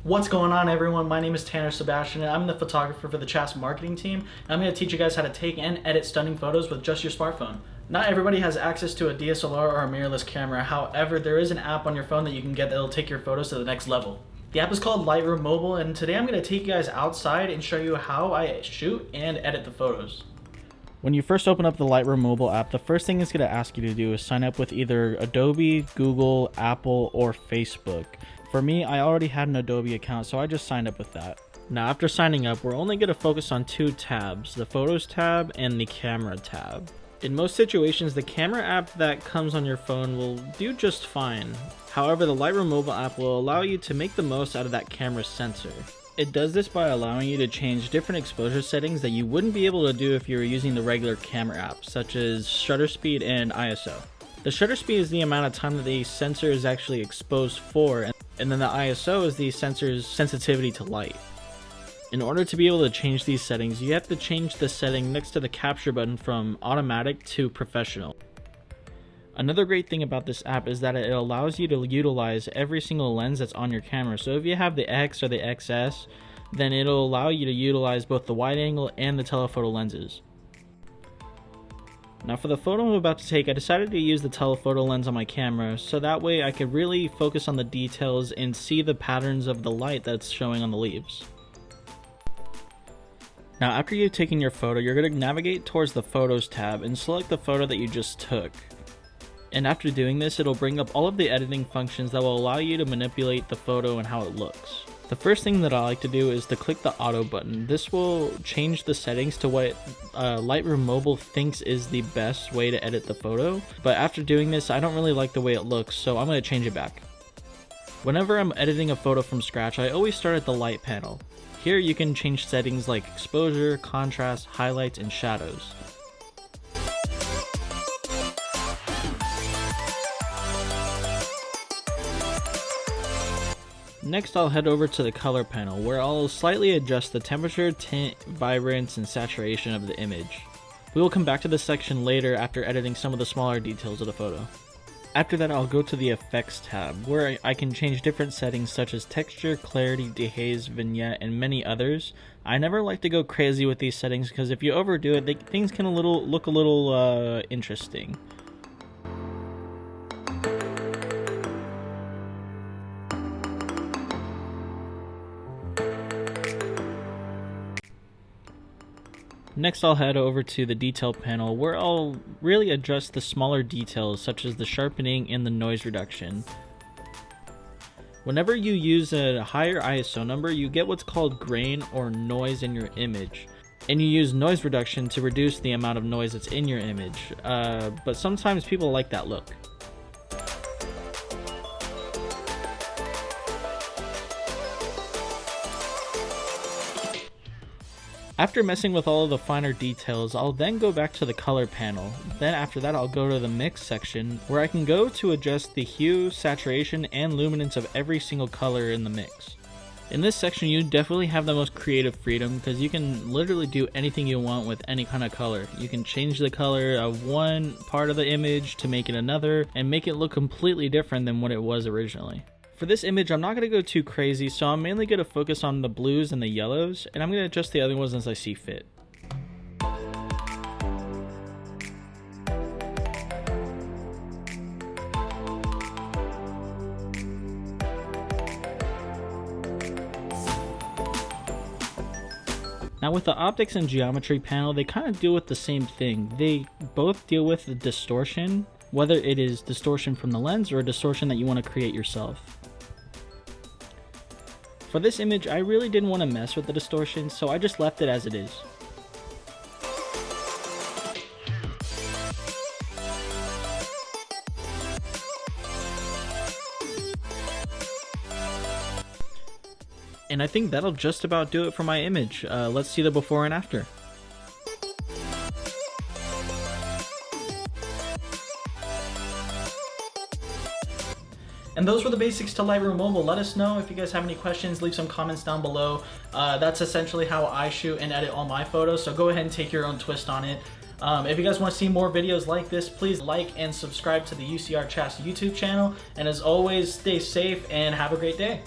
What's going on, everyone? My name is Tanner Sebastian and I'm the photographer for the Chaps marketing team, and I'm going to teach you guys how to take and edit stunning photos with just your smartphone. Not everybody has access to a DSLR or a mirrorless camera. However, there is an app on your phone that you can get that will take your photos to the next level. The app is called Lightroom Mobile, and today I'm going to take you guys outside and show you how I shoot and edit the photos. When you first open up the Lightroom mobile app, the first thing it's going to ask you to do is sign up with either Adobe, Google, Apple, or Facebook. For me, I already had an Adobe account, so I just signed up with that. Now, after signing up, we're only going to focus on two tabs, the Photos tab and the Camera tab. In most situations, the camera app that comes on your phone will do just fine. However, the Lightroom mobile app will allow you to make the most out of that camera sensor. It does this by allowing you to change different exposure settings that you wouldn't be able to do if you were using the regular camera app, such as shutter speed and ISO. The shutter speed is the amount of time that the sensor is actually exposed for, and then the ISO is the sensor's sensitivity to light. In order to be able to change these settings, you have to change the setting next to the capture button from automatic to professional. Another great thing about this app is that it allows you to utilize every single lens that's on your camera. So if you have the X or the XS, then it'll allow you to utilize both the wide angle and the telephoto lenses. Now for the photo I'm about to take, I decided to use the telephoto lens on my camera so that way I could really focus on the details and see the patterns of the light that's showing on the leaves. Now after you've taken your photo, you're going to navigate towards the Photos tab and select the photo that you just took. And after doing this, it'll bring up all of the editing functions that will allow you to manipulate the photo and how it looks. The first thing that I like to do is to click the auto button. This will change the settings to what Lightroom Mobile thinks is the best way to edit the photo. But after doing this, I don't really like the way it looks, so I'm going to change it back. Whenever I'm editing a photo from scratch, I always start at the light panel. Here you can change settings like exposure, contrast, highlights, and shadows. Next, I'll head over to the color panel where I'll slightly adjust the temperature, tint, vibrance, and saturation of the image. We will come back to this section later after editing some of the smaller details of the photo. After that, I'll go to the Effects tab where I can change different settings such as texture, clarity, dehaze, vignette, and many others. I never like to go crazy with these settings because if you overdo it, things can look a little interesting. Next, I'll head over to the Detail panel where I'll really adjust the smaller details such as the sharpening and the noise reduction. Whenever you use a higher ISO number, you get what's called grain or noise in your image. And you use noise reduction to reduce the amount of noise that's in your image. But sometimes people like that look. After messing with all of the finer details, I'll then go back to the color panel. Then after that, I'll go to the mix section where I can go to adjust the hue, saturation, and luminance of every single color in the mix. In this section, you definitely have the most creative freedom because you can literally do anything you want with any kind of color. You can change the color of one part of the image to make it another and make it look completely different than what it was originally. For this image, I'm not going to go too crazy, so I'm mainly going to focus on the blues and the yellows, and I'm going to adjust the other ones as I see fit. Now with the optics and geometry panel, they kind of deal with the same thing. They both deal with the distortion, whether it is distortion from the lens or a distortion that you want to create yourself. For this image, I really didn't want to mess with the distortion, so I just left it as it is. And I think that'll just about do it for my image. Let's see the before and after. And those were the basics to Lightroom Mobile. Let us know if you guys have any questions. Leave some comments down below. That's essentially how I shoot and edit all my photos, so go ahead and take your own twist on it. If you guys want to see more videos like this, please like and subscribe to the UCR Chaps YouTube channel. And as always, stay safe and have a great day.